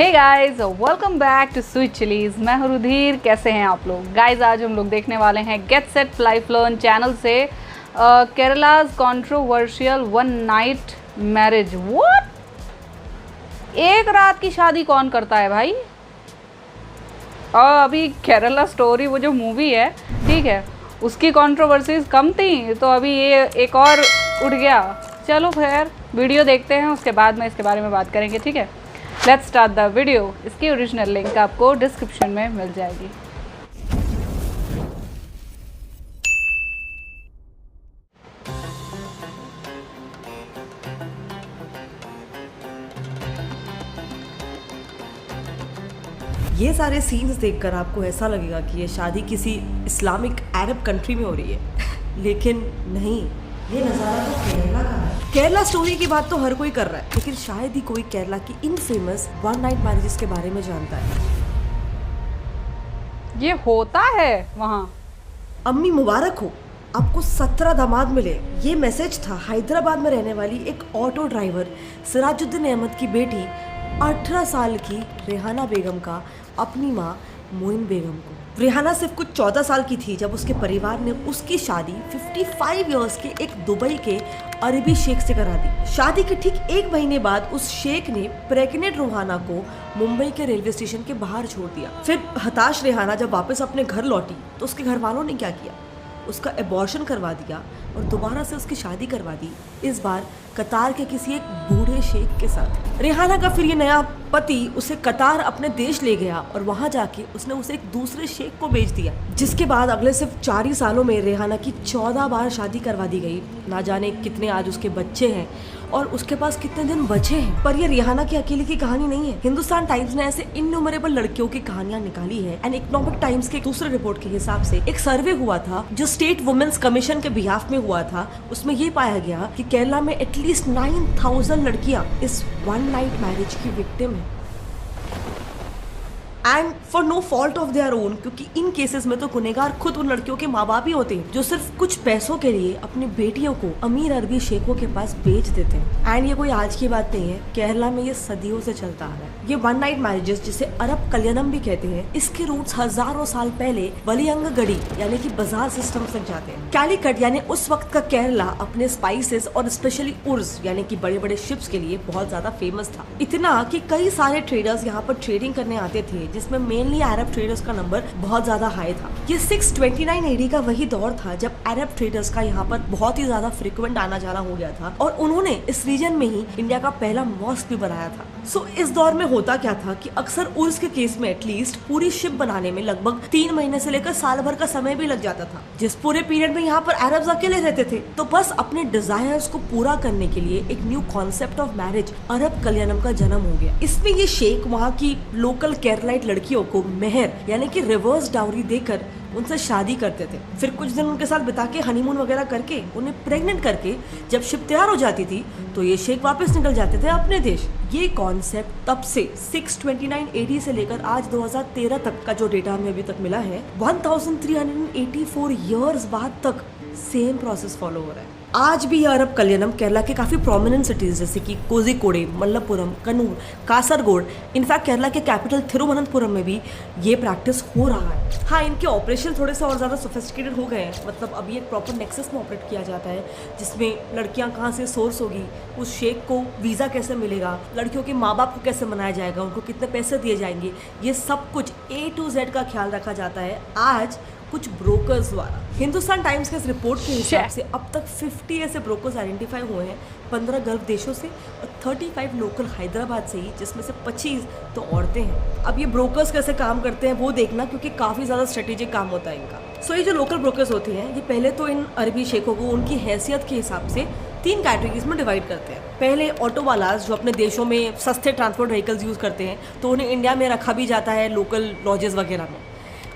Hey guys, welcome back to Sweet Chillies. मैं हूं रुधिर। कैसे हैं आप लोग? गाइस, आज हम लोग देखने वाले हैं get set fly fluent channel से Kerala's controversial one night marriage. What? एक रात की शादी कौन करता है भाई? अभी केरला स्टोरी वो जो मूवी है, ठीक है, उसकी कंट्रोवर्सीज कम थी, तो अभी ये एक और उठ गया। चलो खैर, वीडियो देखते हैं, उसके बाद में इसके बारे में बात करेंगे, ठीक है। Let's start the video. इसकी ओरिजिनल लिंक आपको डिस्क्रिप्शन में मिल जाएगी। ये सारे सीन्स देखकर आपको ऐसा लगेगा कि ये शादी किसी इस्लामिक अरब कंट्री में हो रही है, लेकिन नहीं, ये नज़ारा तो केरला का है। केरला स्टोरी की बात तो हर कोई कर रहा है, लेकिन शायद ही कोई केरला की इन फेमस वन नाइट मैरिजेस के बारे में जानता है। ये होता है वहाँ। अम्मी मुबारक हो, आपको 17 दामाद मिले। ये मैसेज था हैदराबाद में रहने वाली एक ऑटो ड्राइवर सिराजुद्दीन अहमद की बेटी 18 साल की रेहाना बेगम का अपनी माँ मोइन बेगम को। रेहाना सिर्फ कुछ 14 साल की थी जब उसके परिवार ने उसकी शादी 55 इयर्स के एक दुबई के अरबी शेख से करा दी। शादी के ठीक एक महीने बाद उस शेख ने प्रेग्नेंट रेहाना को मुंबई के रेलवे स्टेशन के बाहर छोड़ दिया। फिर हताश रेहाना जब वापस अपने घर लौटी तो उसके घर वालों ने क्या किया? उसका एबॉर्शन करवा दिया और दोबारा से उसकी शादी करवा दी, इस बार कतार के किसी एक बूढ़े शेख के साथ। रेहाना का फिर ये नया पति उसे कतार अपने देश ले गया और वहां जाके उसने उसे एक दूसरे शेख को बेच दिया, जिसके बाद अगले सिर्फ 4 ही सालों में रेहाना की 14 बार शादी करवा दी गई। ना जाने कितने आज उसके बच्चे हैं और उसके पास कितने दिन बचे हैं। पर ये रेहाना की अकेले की कहानी नहीं है। हिंदुस्तान टाइम्स ने ऐसे इन्यूमरेबल लड़कियों की कहानियां निकाली है। एंड इकोनॉमिक टाइम्स के दूसरे रिपोर्ट के हिसाब से एक सर्वे हुआ था जो स्टेट वुमेन्स कमीशन के बिहाफ में हुआ था। उसमें ये पाया गया कि केरला में एटलीस्ट 9000 लड़कियां इस वन नाइट मैरिज की विक्टिम है, and for no fault of their own, क्योंकि इन केसेस में तो गुनहगार खुद उन लड़कियों के माँ बाप ही होते हैं जो सिर्फ कुछ पैसों के लिए अपनी बेटियों को अमीर अरबी शेखों के पास बेच देते हैं। एंड ये कोई आज की बात नहीं है, केरला में ये सदियों से चलता आ रहा है। ये वन नाइट मैरिजेस, जिसे अरब कल्याणम भी कहते हैं, इसके रूट्स हजारों साल पहले वलियंगगड़ी यानी कि बाजार सिस्टम तक जाते हैं। कैलिकट यानी उस वक्त का केरला अपने स्पाइसेस और स्पेशली उर्स यानी कि बड़े बड़े शिप्स के लिए बहुत ज्यादा फेमस था। इतना कि कई सारे ट्रेडर्स यहाँ पर ट्रेडिंग करने आते थे, जिसमें मेनली अरब ट्रेडर्स का नंबर बहुत ज्यादा हाई था। ये 629 एडी का वही दौर था जब अरब ट्रेडर्स का यहाँ पर बहुत ही ज्यादा फ्रिक्वेंट आना जाना हो गया था और उन्होंने इस रीजन में ही इंडिया का पहला मॉस्क भी बनाया था। सो इस दौर में होता क्या था कि अक्सर उर्स के केस में एटलीस्ट पूरी शिप बनाने में लगभग 3 महीने से लेकर साल भर का समय भी लग जाता था, जिस पूरे पीरियड में यहाँ पर अरब्स अकेले रहते थे। तो बस अपने डिजायर्स को पूरा करने के लिए एक न्यू कॉन्सेप्ट ऑफ मैरिज अरब कल्याणम का जन्म हो गया। इसमें ये शेख वहाँ की लोकल केरलाइट लड़कियों को मेहर यानी कि रिवर्स डाउरी देकर उनसे शादी करते थे। फिर कुछ दिन उनके साथ बिता के हनीमून वगैरह करके उन्हें प्रेग्नेंट करके जब शिप तैयार हो जाती थी तो ये शेख वापस निकल जाते थे अपने देश। ये कॉन्सेप्ट तब से 629 एडी से लेकर आज 2013 तक का जो डेटा हमें अभी तक मिला है, 1384 ईयर्स बाद तक सेम प्रोसेस फॉलो हो रहा है। आज भी अरब कल्याणम केरला के काफी प्रोमिनेंट सिटीज जैसे कि कोझिकोडे, मल्लपुरम, कन्नूर, कासरगोड, इनफैक्ट केरला के कैपिटल थिरुवनंतपुरम में भी ये प्रैक्टिस हो रहा है। हाँ, इनके ऑपरेशन थोड़े से और ज्यादा सोफिस्टिकेटेड हो गए हैं। मतलब अभी एक प्रॉपर नेक्सस में ऑपरेट किया जाता है, जिसमें लड़कियां कहाँ से सोर्स होगी, उस शेख को वीजा कैसे मिलेगा, लड़कियों के माँ बाप को कैसे मनाया जाएगा, उनको कितने पैसे दिए जाएंगे, ये सब कुछ A to Z का ख्याल रखा जाता है आज कुछ ब्रोकर्स द्वारा। हिंदुस्तान टाइम्स के इस रिपोर्ट के हिसाब से अब तक 50 ऐसे ब्रोकर्स आइडेंटिफाई हुए हैं, 15 गल्फ देशों से और 35 लोकल हैदराबाद से ही, जिसमें से 25 तो औरतें हैं। अब ये ब्रोकर्स कैसे काम करते हैं वो देखना, क्योंकि काफ़ी ज़्यादा स्ट्रेटेजिक काम होता है इनका। सो ये जो लोकल ब्रोकर्स होते हैं, ये पहले तो इन अरबी शेखों को उनकी हैसियत के हिसाब से 3 कैटेगरीज में डिवाइड करते हैं। पहले ऑटो वालास, जो अपने देशों में सस्ते ट्रांसपोर्ट व्हीकल्स यूज़ करते हैं, तो उन्हें इंडिया में रखा भी जाता है लोकल लॉजेस वगैरह में।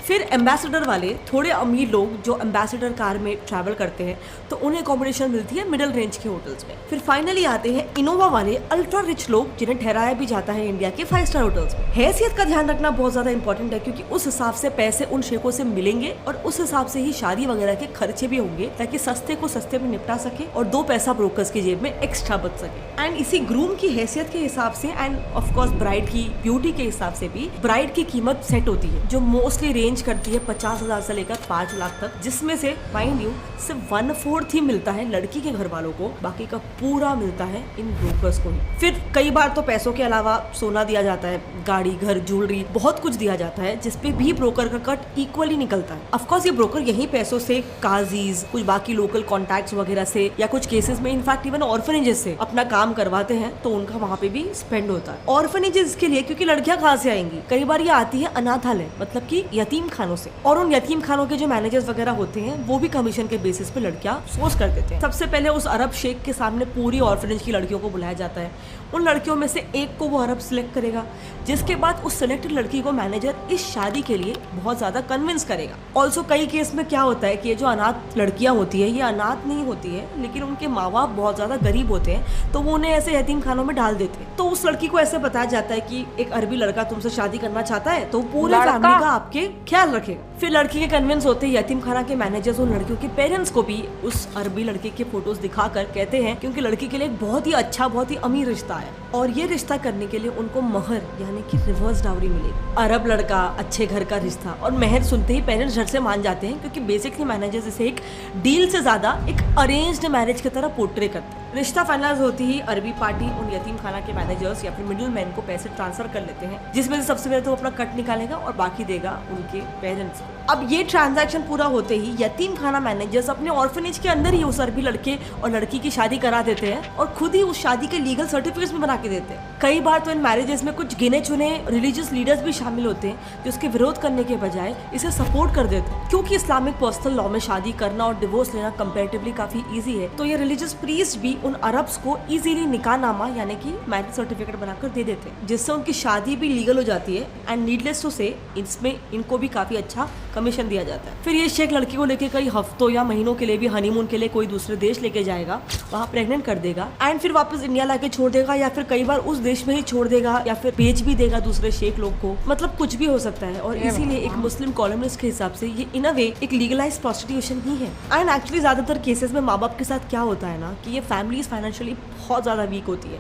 फिर एम्बेसडर वाले थोड़े अमीर लोग जो एम्बेसडर कार में ट्रैवल करते हैं तो उन्हें अकोमोडेशन मिलती है मिडिल रेंज के होटल्स में। फिर फाइनली आते हैं इनोवा वाले अल्ट्रा रिच लोग जिन्हें ठहराया भी जाता है इंडिया के 5 स्टार होटल्स में। हैसियत का ध्यान रखना बहुत ज्यादा इंपॉर्टेंट है क्योंकि उस हिसाब से पैसे उन शेखों से मिलेंगे और उस हिसाब से ही शादी वगैरह के खर्चे भी होंगे ताकि सस्ते को सस्ते में निपटा सके और 2 पैसा ब्रोकर्स की जेब में एक्स्ट्रा बच सके। एंड इसी ग्रूम की हैसियत के हिसाब से एंड ऑफ कोर्स ब्राइड की ब्यूटी के हिसाब से भी ब्राइड की कीमत सेट होती है जो मोस्टली रेंज करती है 50,000 से लेकर 5 लाख तक, जिसमें से माइंड यू सिर्फ 1/4 ही मिलता है लड़की के घर वालों को, बाकी का पूरा मिलता है इन ब्रोकर्स को ही। फिर कई बार तो पैसों के अलावा सोना दिया जाता है, गाड़ी, घर, ज्वेलरी, बहुत कुछ दिया जाता है जिसपे भी ब्रोकर का कट इक्वली निकलता है। ऑफ कोर्स ये ब्रोकर यही पैसों से काजीज, कुछ बाकी लोकल कॉन्टैक्ट्स वगैरह से या कुछ केसेस में इनफैक्ट इवन ऑर्फनेजेस से अपना काम करवाते हैं तो उनका वहाँ पे भी स्पेंड होता है। ऑर्फनेजेस के लिए क्योंकि लड़कियां कहाँ से आएंगी, कई बार ये आती है अनाथालय मतलब कि यतीम खानों से, और उन यतीम खानों के जो मैनेजर्स वगैरह होते हैं वो भी कमीशन के बेसिस पे लड़कियां सोर्स कर देते हैं। सबसे पहले उस अरब शेख के सामने पूरी ऑर्फनेज की लड़कियों को बुलाया जाता है, उन लड़कियों में से एक को वो अरब सिलेक्ट करेगा, जिसके बाद उस सिलेक्टेड लड़की को मैनेजर इस शादी के लिए बहुत ज्यादा कन्विंस करेगा। ऑल्सो कई केस में क्या होता है कि ये जो अनाथ लड़कियां होती है ये अनाथ नहीं होती है लेकिन उनके माँ बाप बहुत ज्यादा गरीब होते हैं तो वो उन्हें ऐसे यतीम खानों में डाल देते हैं। तो उस लड़की को ऐसे बताया जाता है कि एक अरबी लड़का तुमसे शादी करना चाहता है तो पूरे फैमिली का आपके ख्याल रखेगा। फिर लड़की के कन्विंस होते हैं यतीम खाना के मैनेजर्स उन लड़कियों के पेरेंट्स को भी उस अरबी लड़के के फोटोज दिखाकर कहते हैं क्योंकि लड़की के लिए एक बहुत ही अच्छा, बहुत ही अमीर रिश्ता है और ये रिश्ता करने के लिए उनको महर यानी कि रिवर्स डाउरी मिलेगी। अरब लड़का, अच्छे घर का रिश्ता और महर सुनते ही पेरेंट्स झट से मान जाते हैं क्योंकि बेसिकली मैनेजर्स इसे एक डील से ज्यादा एक अरेंज्ड मैरिज की तरह पोर्ट्रे करते हैं। रिश्ता फाइनलाइज होती ही अरबी पार्टी उन यतीम खाना के मैनेजर्स या फिर मिडिल मैन को पैसे ट्रांसफर कर लेते हैं जिसमें से सबसे पहले तो अपना कट निकालेगा और बाकी देगा उनके पेरेंट्स को। अब ये ट्रांजैक्शन पूरा होते ही यतीम खाना मैनेजर्स अपने ऑर्फनेज के अंदर ही उस अरबी लड़के और लड़की की शादी करा देते हैं और खुद ही उस शादी के लीगल सर्टिफिकेट्स भी बना के देते हैं। कई बार तो इन मैरिजेस में कुछ गिने चुने रिलीजियस लीडर्स भी शामिल होते हैं जो इसके विरोध करने के बजाय इसे सपोर्ट कर देते हैं क्योंकि इस्लामिक पर्सनल लॉ में शादी करना और डिवोर्स लेना कंपैरेटिवली काफी ईजी है। तो ये रिलीजियस प्रीस्ट भी उन अरब्स को इजीली निकाहनामा यानी कि मैरिज सर्टिफिकेट बनाकर दे देते हैं जिससे उनकी शादी भी लीगल हो जाती है एंड नीडलेस टू से इसमें इनको भी काफी अच्छा कमीशन दिया जाता है। फिर ये शेख लड़की को लेकर कई हफ्तों या महीनों के लिए भी हनीमून के लिए कोई दूसरे देश लेके जाएगा, वहाँ प्रेग्नेंट कर देगा एंड फिर वापस इंडिया लाके छोड़ देगा या फिर कई बार उस देश में ही छोड़ देगा या फिर बेच भी देगा दूसरे शेख लोग को, मतलब कुछ भी हो सकता है। और इसीलिए एक मुस्लिम कॉलमिस्ट के हिसाब से ये इन अ वे एक लीगलाइज्ड प्रोस्टिट्यूशन ही है। एंड एक्चुअली ज्यादातर केसेस में माँ बाप के साथ क्या होता है ना कि ये फैमिलीज फाइनेंशियली बहुत ज्यादा वीक होती है,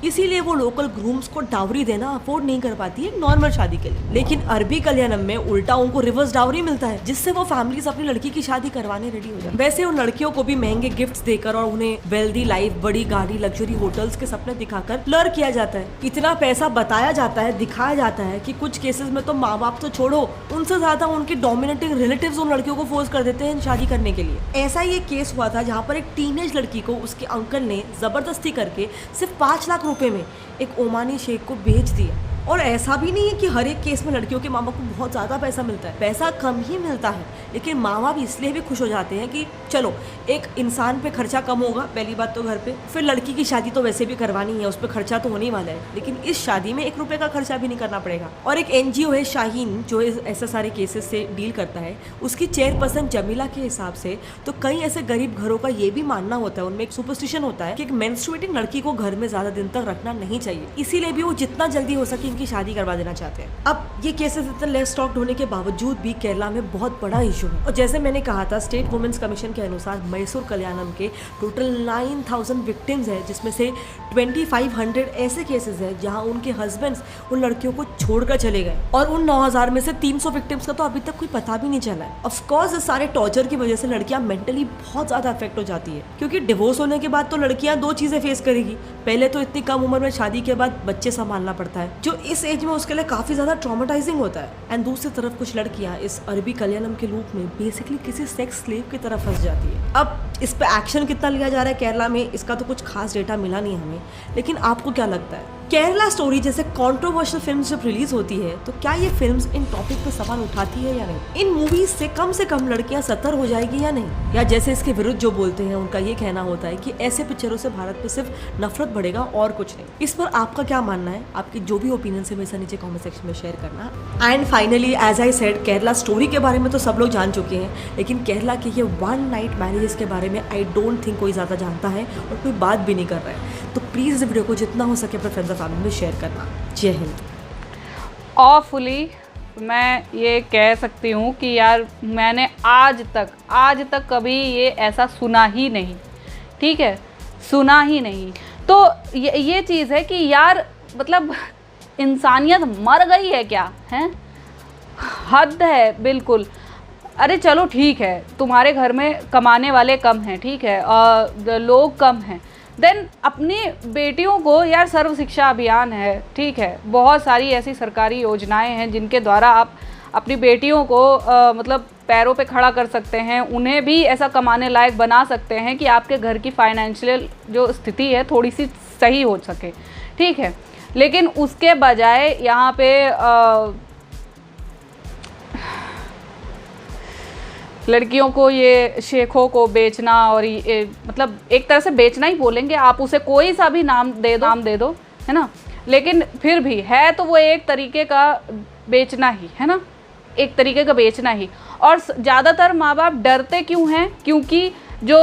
इसीलिए वो लोकल ग्रूम्स को डाउरी देना अफोर्ड नहीं कर पाती है नॉर्मल शादी के लिए। लेकिन अरबी कल्याणम में उल्टा उनको रिवर्स डाउरी मिलता है जिससे वो फैमिलीज अपनी लड़की की शादी करवाने रेडी हो जाए। वैसे उन लड़कियों को भी महंगे गिफ्ट्स देकर और उन्हें वेल्दी लाइफ, बड़ी गाड़ी, लग्जरी होटल्स के सपने दिखाकर लर किया जाता है। इतना पैसा बताया जाता है, दिखाया जाता है कि कुछ केसेस में तो माँ बाप तो छोड़ो, उनसे ज्यादा उनके डोमिनेटिंग रिलेटिव्स उन लड़कियों को फोर्स कर देते हैं शादी करने के लिए। ऐसा ही एक केस हुआ था जहाँ पर एक टीनेज लड़की को उसके अंकल ने जबरदस्ती करके सिर्फ 5 लाख रुपए में एक ओमानी शेख को बेच दिया। और ऐसा भी नहीं है कि हर एक केस में लड़कियों के माँ बाप को बहुत ज़्यादा पैसा मिलता है, पैसा कम ही मिलता है, लेकिन माँ बाप इसलिए भी खुश हो जाते हैं कि चलो एक इंसान पे खर्चा कम होगा, पहली बात तो घर पे, फिर लड़की की शादी तो वैसे भी करवानी है, उस पर खर्चा तो होने वाला है, लेकिन इस शादी में 1 रुपये का खर्चा भी नहीं करना पड़ेगा। और एक NGO है शाहीन जो ऐसे सारे केसेस से डील करता है, उसकी चेयरपर्सन जमीला के हिसाब से तो कई ऐसे गरीब घरों का ये भी मानना होता है, उनमें एक सुपरस्टिशन होता है कि एक मेंस्ट्रुएटिंग लड़की को घर में ज़्यादा दिन तक रखना नहीं चाहिए, इसीलिए भी वो जितना जल्दी हो सके इनकी शादी करवा देना चाहते हैं। अब ये केसेस इतने लेस टॉक्ड होने के बावजूद भी केरला में बहुत बड़ा इशू है और जैसे मैंने कहा था स्टेट वुमेन्स कमीशन के अनुसार मैसूर कल्याणम के टोटल 9000 विक्टिम्स है जिसमें से 2500 ऐसे केसेस है जहां उनके हस्बैंड्स उन लड़कियों को छोड़कर चले गए और उन 9000 में से 300 विक्टिम्स का तो अभी तक कोई पता भी नहीं चला है। ऑफ कोर्स इस सारे टॉर्चर की वजह से लड़कियां मेंटली बहुत ज्यादा अफेक्ट हो जाती है क्योंकि डिवोर्स होने के बाद तो लड़कियां 2 चीजें फेस करेगी, पहले तो इतनी कम उम्र में शादी के बाद बच्चे संभालना पड़ता है जो इस एज में उसके लिए काफी ज्यादा ट्रॉमेटाइजिंग होता है, एंड दूसरी तरफ कुछ लड़कियां इस अरबी कल्याणम के लूप में बेसिकली किसी सेक्स स्लेव की तरफ फंस जाती है। अब इस पे एक्शन कितना लिया जा रहा है केरला में, इसका तो कुछ खास डेटा मिला नहीं हमें, लेकिन आपको क्या लगता है केरला स्टोरी जैसे कंट्रोवर्शियल फिल्म्स जब रिलीज होती है तो क्या ये फिल्म्स इन टॉपिक पे सवाल उठाती है या नहीं? इन मूवीज से कम लड़कियां सतर हो जाएगी या नहीं? या जैसे इसके विरुद्ध जो बोलते हैं उनका ये कहना होता है कि ऐसे पिक्चरों से भारत पे सिर्फ नफरत बढ़ेगा और कुछ नहीं। इस पर आपका क्या मानना है? आपकी जो भी ओपिनियन है मेरे नीचे कॉमेंट सेक्शन में शेयर करना। And finally as I said, Kerala Story के बारे में तो सब लोग जान चुके हैं, लेकिन केरला के ये 1 नाइट मैरिजेस के बारे में आई डोंट थिंक कोई ज़्यादा जानता है और कोई बात भी नहीं कर रहा है। तो प्लीज़ इस वीडियो को जितना हो सके अपने फ्रेंड्स और फैमिली में शेयर करना। जय हिंद। ऑफुली मैं ये कह सकती हूँ कि यार मैंने आज तक कभी ये ऐसा सुना ही नहीं, ठीक है, सुना ही नहीं। तो ये चीज़ है कि यार मतलब इंसानियत मर गई है क्या? हैं, हद है बिल्कुल। अरे चलो ठीक है, तुम्हारे घर में कमाने वाले कम हैं, ठीक है, लोग कम हैं, देन अपनी बेटियों को यार सर्व शिक्षा अभियान है, ठीक है, बहुत सारी ऐसी सरकारी योजनाएं हैं जिनके द्वारा आप अपनी बेटियों को मतलब पैरों पे खड़ा कर सकते हैं, उन्हें भी ऐसा कमाने लायक बना सकते हैं कि आपके घर की फाइनेंशियल जो स्थिति है थोड़ी सी सही हो सके, ठीक है। लेकिन उसके बजाय यहाँ पे लड़कियों को, ये शेखों को बेचना, और ये मतलब एक तरह से बेचना ही बोलेंगे आप उसे, कोई सा भी नाम दे दो, है ना, लेकिन फिर भी है तो वो एक तरीके का बेचना ही है ना, एक तरीके का बेचना ही। और ज़्यादातर माँ बाप डरते क्यों हैं? क्योंकि जो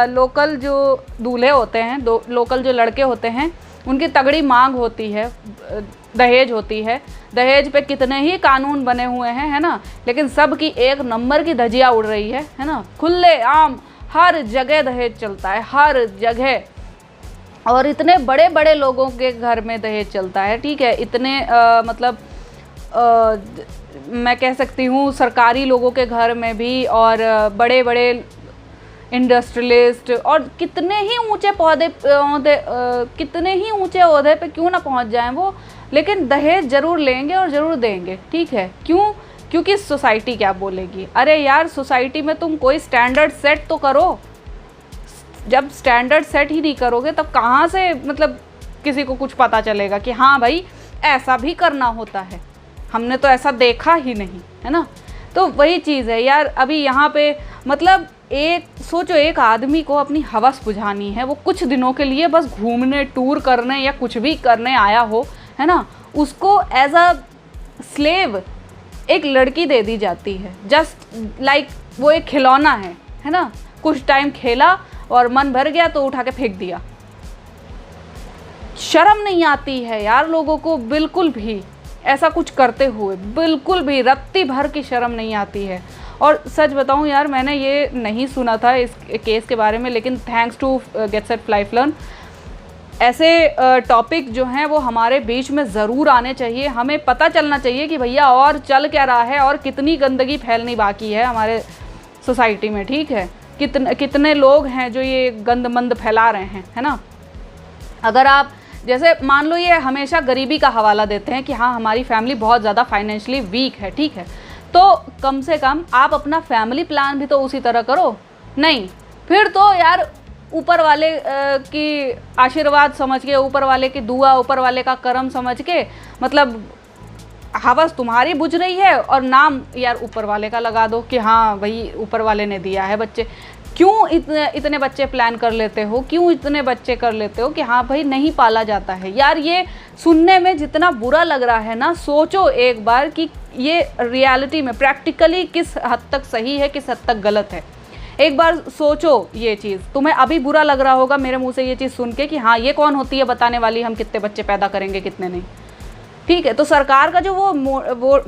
लोकल जो दूल्हे होते हैं, लोकल जो लड़के होते हैं, उनकी तगड़ी मांग होती है, दहेज होती है, दहेज पे कितने ही कानून बने हुए हैं, है ना, लेकिन सब की एक नंबर की धजिया उड़ रही है ना, खुले आम हर जगह दहेज चलता है, हर जगह, और इतने बड़े बड़े लोगों के घर में दहेज चलता है, ठीक है, इतने मतलब मैं कह सकती हूँ सरकारी लोगों के घर में भी, और बड़े बड़े इंडस्ट्रियलिस्ट, और कितने ही ऊंचे कितने ही ऊंचे ओहदे पे क्यों ना पहुंच जाएं वो, लेकिन दहेज ज़रूर लेंगे और ज़रूर देंगे, ठीक है। क्यों? क्योंकि सोसाइटी क्या बोलेगी। अरे यार सोसाइटी में तुम कोई स्टैंडर्ड सेट तो करो, जब स्टैंडर्ड सेट ही नहीं करोगे तब कहाँ से मतलब किसी को कुछ पता चलेगा कि हाँ भाई ऐसा भी करना होता है, हमने तो ऐसा देखा ही नहीं, है ना। तो वही चीज़ है यार, अभी यहाँ पे मतलब सोचो एक आदमी को अपनी हवस बुझानी है, वो कुछ दिनों के लिए बस घूमने, टूर करने या कुछ भी करने आया हो, है ना, उसको एज अ स्लेव एक लड़की दे दी जाती है, जस्ट लाइक वो एक खिलौना है ना, कुछ टाइम खेला और मन भर गया तो उठा के फेंक दिया। शर्म नहीं आती है यार लोगों को बिल्कुल भी ऐसा कुछ करते हुए, बिल्कुल भी रत्ती भर की शर्म नहीं आती है। और सच बताऊं यार, मैंने ये नहीं सुना था इस केस के बारे में, लेकिन thanks to get set fly fluent ऐसे टॉपिक जो हैं वो हमारे बीच में ज़रूर आने चाहिए। हमें पता चलना चाहिए कि भैया और चल क्या रहा है और कितनी गंदगी फैलनी बाकी है हमारे सोसाइटी में, ठीक है, कितने लोग हैं जो ये गंद मंद फैला रहे हैं, है ना। अगर आप जैसे मान लो ये हमेशा गरीबी का हवाला देते हैं कि हाँ हमारी फैमिली बहुत ज़्यादा फाइनेंशियली वीक है, ठीक है, तो कम से कम आप अपना फैमिली प्लान भी तो उसी तरह करो। नहीं, फिर तो यार ऊपर वाले की आशीर्वाद समझ के, ऊपर वाले की दुआ, ऊपर वाले का करम समझ के, मतलब हवस तुम्हारी बुझ रही है और नाम यार ऊपर वाले का लगा दो कि हाँ भाई ऊपर वाले ने दिया है बच्चे। क्यों इतने बच्चे प्लान कर लेते हो, क्यों इतने बच्चे कर लेते हो कि हाँ भाई नहीं पाला जाता है। यार ये सुनने में जितना बुरा लग रहा है ना, सोचो एक बार कि ये रियलिटी में प्रैक्टिकली किस हद तक सही है, किस हद तक गलत है। एक बार सोचो ये चीज़, तुम्हें अभी बुरा लग रहा होगा मेरे मुंह से ये चीज़ सुन के कि हाँ ये कौन होती है बताने वाली हम कितने बच्चे पैदा करेंगे कितने नहीं, ठीक है। तो सरकार का जो वो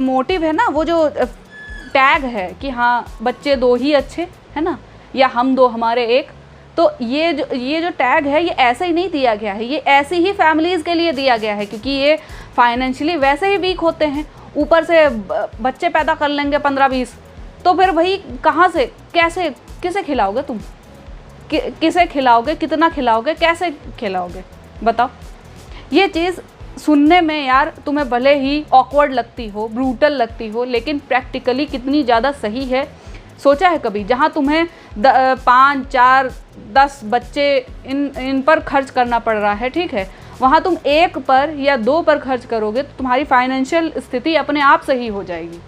मोटिव है ना, वो जो टैग है कि हाँ बच्चे 2 ही अच्छे, है ना, या हम 2 हमारे 1, तो ये जो टैग है ये ऐसे ही नहीं दिया गया है, ये ऐसी ही फैमिलीज़ के लिए दिया गया है क्योंकि ये फाइनेंशियली वैसे ही वीक होते हैं, ऊपर से बच्चे पैदा कर लेंगे 15-20, तो फिर भाई कहाँ से, कैसे, किसे खिलाओगे तुम, किसे खिलाओगे, कितना खिलाओगे, कैसे खिलाओगे, बताओ। ये चीज़ सुनने में यार तुम्हें भले ही ऑकवर्ड लगती हो, ब्रूटल लगती हो, लेकिन प्रैक्टिकली कितनी ज़्यादा सही है। सोचा है कभी, जहाँ तुम्हें 5, 4, 10 बच्चे इन पर खर्च करना पड़ रहा है, ठीक है, वहाँ तुम 1 पर या 2 पर खर्च करोगे तो तुम्हारी फाइनेंशियल स्थिति अपने आप सही हो जाएगी।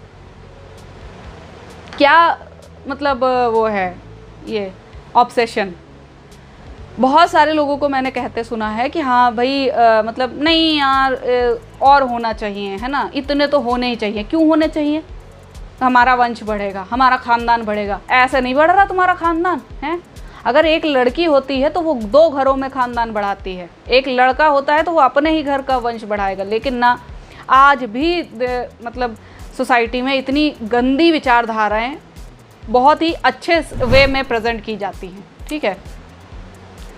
क्या मतलब वो है ये ऑब्सेशन। बहुत सारे लोगों को मैंने कहते सुना है कि हाँ भाई मतलब नहीं यार और होना चाहिए, है ना, इतने तो होने ही चाहिए। क्यों होने चाहिए? हमारा वंश बढ़ेगा, हमारा ख़ानदान बढ़ेगा। ऐसे नहीं बढ़ रहा तुम्हारा ख़ानदान है। अगर एक लड़की होती है तो वो 2 घरों में ख़ानदान बढ़ाती है, एक लड़का होता है तो वो अपने ही घर का वंश बढ़ाएगा। लेकिन ना, आज भी मतलब सोसाइटी में इतनी गंदी विचारधाराएं बहुत ही अच्छे वे में प्रेजेंट की जाती हैं। ठीक है,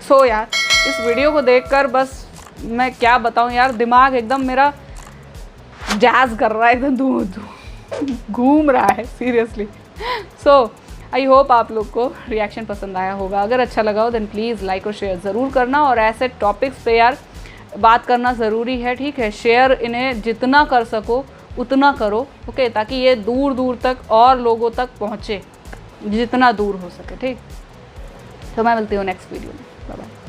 सो यार इस वीडियो को देखकर बस मैं क्या बताऊं यार, दिमाग एकदम मेरा जैज़ कर रहा है, एकदम घूम रहा है सीरियसली। सो आई होप आप लोग को रिएक्शन पसंद आया होगा। अगर अच्छा लगा हो देन प्लीज़ लाइक और शेयर ज़रूर करना, और ऐसे टॉपिक्स पे यार बात करना ज़रूरी है। ठीक है, शेयर इन्हें जितना कर सको उतना करो, ओके, ताकि ये दूर दूर तक और लोगों तक पहुँचे, जितना दूर हो सके। ठीक, तो मैं मिलती हूँ नेक्स्ट वीडियो में। Bye bye.